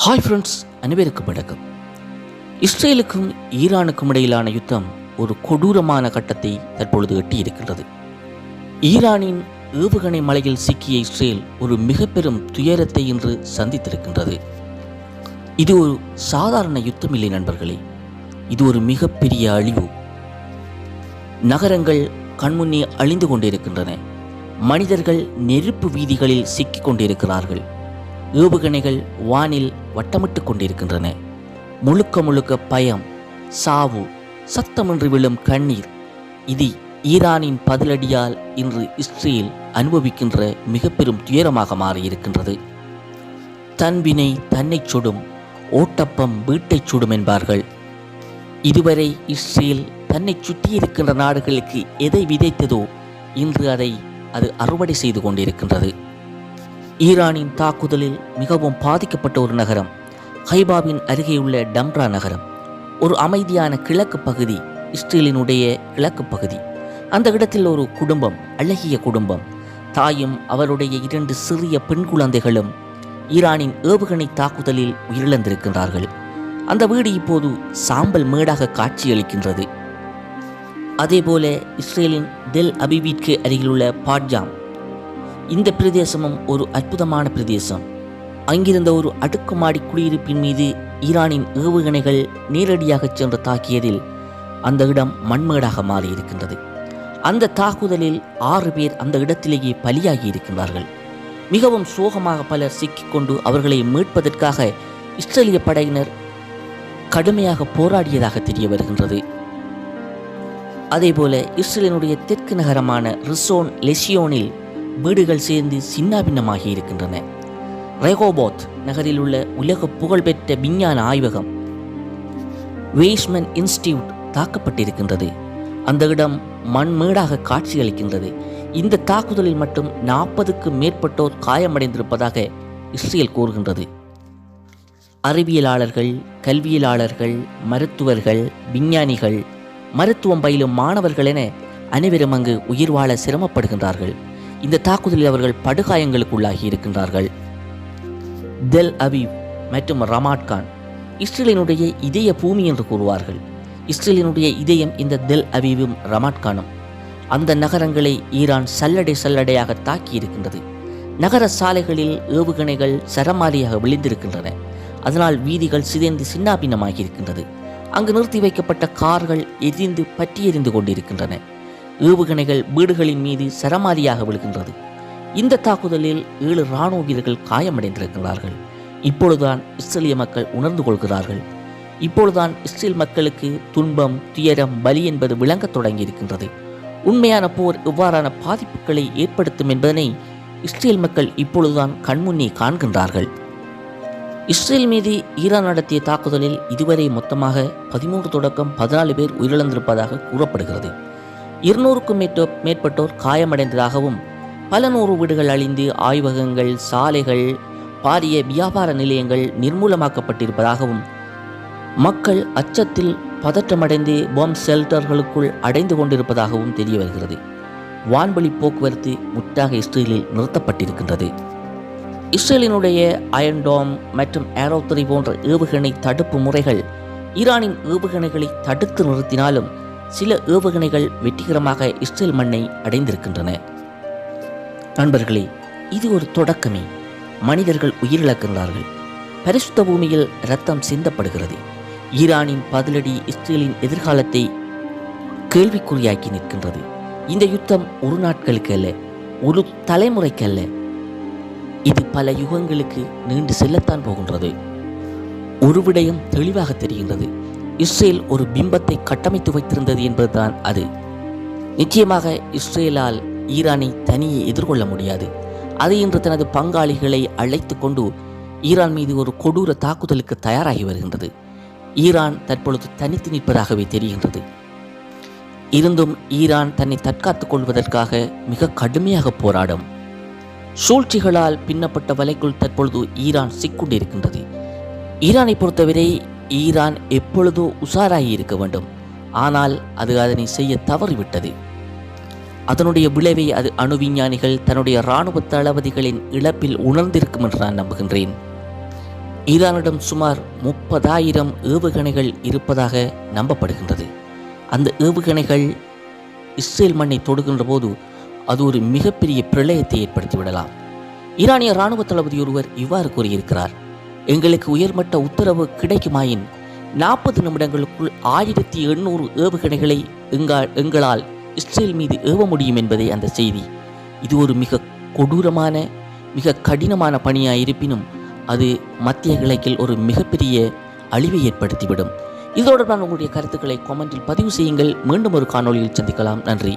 Hi friends, அனைவருக்கும் வணக்கம். இஸ்ரேலுக்கும் ஈரானுக்கும் இடையிலான யுத்தம் ஒரு கொடூரமான கட்டத்தை தற்பொழுது எட்டியிருக்கின்றது. ஈரானின் ஏவுகணை மலையில் சிக்கிய இஸ்ரேல் ஒரு மிக பெரும் துயரத்தை இன்று சந்தித்திருக்கின்றது. இது ஒரு சாதாரண யுத்தம் இல்லை நண்பர்களே, இது ஒரு மிகப்பெரிய அழிவு. நகரங்கள் கண்முன்னே அழிந்து கொண்டிருக்கின்றன. மனிதர்கள் நெருப்பு வீதிகளில் சிக்கிக் கொண்டிருக்கிறார்கள். ஏவுகணைகள் வானில் வட்டமிட்டு கொண்டிருக்கின்றன. முழுக்க முழுக்க பயம், சாவு, சத்தமின்றி விழும் கண்ணீர். இது ஈரானின் பதிலடியால் இன்று இஸ்ரேல் அனுபவிக்கின்ற மிக பெரும் துயரமாக மாறியிருக்கின்றது. தன்வினை தன்னை சுடும், ஓட்டப்பம் வீட்டை சுடும் என்பார்கள். இதுவரை இஸ்ரேல் தன்னை சுற்றியிருக்கின்ற நாடுகளுக்கு எதை விதைத்ததோ இன்று அது அறுவடை செய்து கொண்டிருக்கின்றது. ஈரானின் தாக்குதலில் மிகவும் பாதிக்கப்பட்ட ஒரு நகரம் ஹைபாவின் அருகேயுள்ள டம்ரா நகரம். ஒரு அமைதியான கிழக்கு பகுதி, இஸ்ரேலினுடைய கிழக்கு பகுதி. அந்த இடத்தில் ஒரு குடும்பம், அழகிய குடும்பம், தாயும் அவருடைய 2 சிறிய பெண் குழந்தைகளும் ஈரானின் ஏவுகணை தாக்குதலில் உயிரிழந்திருக்கின்றார்கள். அந்த வீடு இப்போது சாம்பல் மேடாக காட்சியளிக்கின்றது. அதேபோல இஸ்ரேலின் தெல் அபிவிற்கு அருகிலுள்ள பாட்ஜாம், இந்த பிரதேசமும் ஒரு அற்புதமான பிரதேசம். அங்கிருந்த ஒரு அடுக்குமாடி குடியிருப்பின் மீது ஈரானின் ஏவுகணைகள் நேரடியாக சென்று தாக்கியதில் அந்த இடம் மண்மேடாக மாறியிருக்கின்றது. அந்த தாக்குதலில் 6 பேர் அந்த இடத்திலேயே பலியாகி இருக்கின்றார்கள். மிகவும் சோகமாக பலர் சிக்கிக்கொண்டு அவர்களை மீட்பதற்காக இஸ்ரேலிய படையினர் கடுமையாக போராடியதாக தெரிய வருகின்றது. அதேபோல இஸ்ரேலினுடைய தெற்கு நகரமான ரிசோன் லெசியோனில் வீடுகள் சேர்ந்து சின்னாபின்னமாகி இருக்கின்றன. ரெகோபோத் நகரில் உள்ள உலக புகழ்பெற்ற விஞ்ஞான ஆய்வகம் வெய்ஸ்மன் இன்ஸ்டிடியூட் தாக்கப்பட்டிருக்கின்றது. அந்த இடம் மண்மேடாக காட்சியளிக்கின்றது. இந்த தாக்குதலில் மட்டும் 40க்கும் மேற்பட்டோர் காயமடைந்திருப்பதாக இஸ்ரேல் கூறுகின்றது. அறிவியலாளர்கள், கல்வியலாளர்கள், மருத்துவர்கள், விஞ்ஞானிகள், மருத்துவம் பயிலும் மாணவர்கள் என அனைவரும் அங்கு உயிர் வாழ சிரமப்படுகின்றார்கள். இந்த தாக்குதலில் அவர்கள் படுகாயங்களுக்குள்ளாகி இருக்கின்றார்கள். தெல் அவிவ் மற்றும் ரமாட்கான் இஸ்ரேலினுடைய இதய பூமி என்று கூறுவார்கள். இஸ்ரேலினுடைய இதயம் இந்த தெல் அவிவும் ரமாட்கானும். அந்த நகரங்களை ஈரான் சல்லடையாக தாக்கி இருக்கின்றது. நகர சாலைகளில் ஏவுகணைகள் சரமாரியாக விழுந்திருக்கின்றன. அதனால் வீதிகள் சிதைந்து சின்னாபின்னமாகி இருக்கின்றது. அங்கு நிறுத்தி வைக்கப்பட்ட கார்கள் எரிந்து பற்றி எரிந்து கொண்டிருக்கின்றன. ஏவுகணைகள் வீடுகளின் மீது சரமாரியாக விழுகின்றது. இந்த தாக்குதலில் 7 இராணுவ வீரர்கள் காயமடைந்திருக்கிறார்கள். இப்பொழுதுதான் இஸ்ரேலிய மக்கள் உணர்ந்து கொள்கிறார்கள். இப்பொழுதுதான் இஸ்ரேல் மக்களுக்கு துன்பம், துயரம், பலி என்பது விளங்கத் தொடங்கி இருக்கின்றது. உண்மையான போர் எவ்வாறான பாதிப்புகளை ஏற்படுத்தும் என்பதனை இஸ்ரேல் மக்கள் இப்பொழுதுதான் கண்முன்னே காண்கின்றார்கள். இஸ்ரேல் மீது ஈரான் நடத்திய தாக்குதலில் இதுவரை மொத்தமாக 13 தொடக்கம் 14 பேர் உயிரிழந்திருப்பதாக கூறப்படுகிறது. 200க்கும் மேற்பட்டோர் காயமடைந்ததாகவும், பல 100 வீடுகள் அழிந்து ஆய்வகங்கள், சாலைகள், பாரிய வியாபார நிலையங்கள் நிர்மூலமாக்கப்பட்டிருப்பதாகவும், மக்கள் அச்சத்தில் பதற்றமடைந்து பாம் ஷெல்டர்களுக்குள் அடைந்து கொண்டிருப்பதாகவும் தெரிய வருகிறது. வான்வழி போக்குவரத்து முற்றாக இஸ்ரேலில் நிறுத்தப்பட்டிருக்கின்றது. இஸ்ரேலினுடைய அயர்ன் டோம் மற்றும் ஏரோ 3 போன்ற ஏவுகணை தடுப்பு முறைகள் ஈரானின் ஏவுகணைகளை தடுத்து நிறுத்தினாலும் சில ஏவுகணைகள் வெற்றிகரமாக இஸ்ரேல் மண்ணை அடைந்திருக்கின்றன. நண்பர்களே, இது ஒரு தொடக்கமே. மனிதர்கள் உயிரிழக்கின்றார்கள். பரிசுத்த பூமியில் இரத்தம் சிந்தப்படுகிறது. ஈரானின் பதிலடி இஸ்ரேலின் எதிர்காலத்தை கேள்விக்குறியாக்கி நிற்கின்றது. இந்த யுத்தம் ஒரு நாட்களுக்கு அல்ல, ஒரு தலைமுறைக்கு அல்ல, இது பல யுகங்களுக்கு நீண்டு செல்லத்தான் போகின்றது. ஒரு விடயம் தெளிவாக தெரிகின்றது. இஸ்ரேல் ஒரு பிம்பத்தை கட்டமைத்து வைத்திருந்தது என்பதுதான் அது. நிச்சயமாக இஸ்ரேலால் ஈரானை தனியே எதிர்கொள்ள முடியாது. அது இன்று தனது பங்காளிகளை அழைத்து கொண்டு ஈரான் மீது ஒரு கொடூர தாக்குதலுக்கு தயாராகி வருகின்றது. ஈரான் தற்பொழுது தனித்து நிற்பதாகவே தெரிகின்றது. இருந்தும் ஈரான் தன்னை தற்காத்துக் கொள்வதற்காக மிக கடுமையாக போராடும். சூழ்ச்சிகளால் பின்னப்பட்ட வலைக்குள் தற்பொழுது ஈரான் சிக்கொண்டிருக்கின்றது. ஈரானை பொறுத்தவரை ஈரான் எப்பொழுதோ உஷாராகி இருக்க வேண்டும். ஆனால் அது அதனை செய்ய தவறிவிட்டது. அதனுடைய விளைவை அது அணு விஞ்ஞானிகள் தன்னுடைய இராணுவ தளபதிகளின் இழப்பில் உணர்ந்திருக்கும் என்று நான் நம்புகின்றேன். ஈரானிடம் சுமார் 30,000 ஏவுகணைகள் இருப்பதாக நம்பப்படுகின்றது. அந்த ஏவுகணைகள் இஸ்ரேல் மண்ணை தொடுகின்ற போது அது ஒரு மிகப்பெரிய பிரளயத்தை ஏற்படுத்திவிடலாம். ஈரானிய இராணுவ தளபதி ஒருவர் இவ்வாறு கூறியிருக்கிறார்: எங்களுக்கு உயர்மட்ட உத்தரவு கிடைக்குமாயின் 40 நிமிடங்களுக்குள் 1800 ஏவுகணைகளை எங்களால் இஸ்ரேல் மீது ஏவ முடியும் என்பதே அந்த செய்தி. இது ஒரு மிக கொடூரமான, மிக கடினமான பணியாயிருப்பினும் அது மத்திய கிழக்கில் ஒரு மிகப்பெரிய அழிவை ஏற்படுத்திவிடும். இதோடு நான் உங்களுடைய கருத்துக்களை கமெண்டில் பதிவு செய்யுங்கள். மீண்டும் ஒரு காணொளியில் சந்திக்கலாம். நன்றி.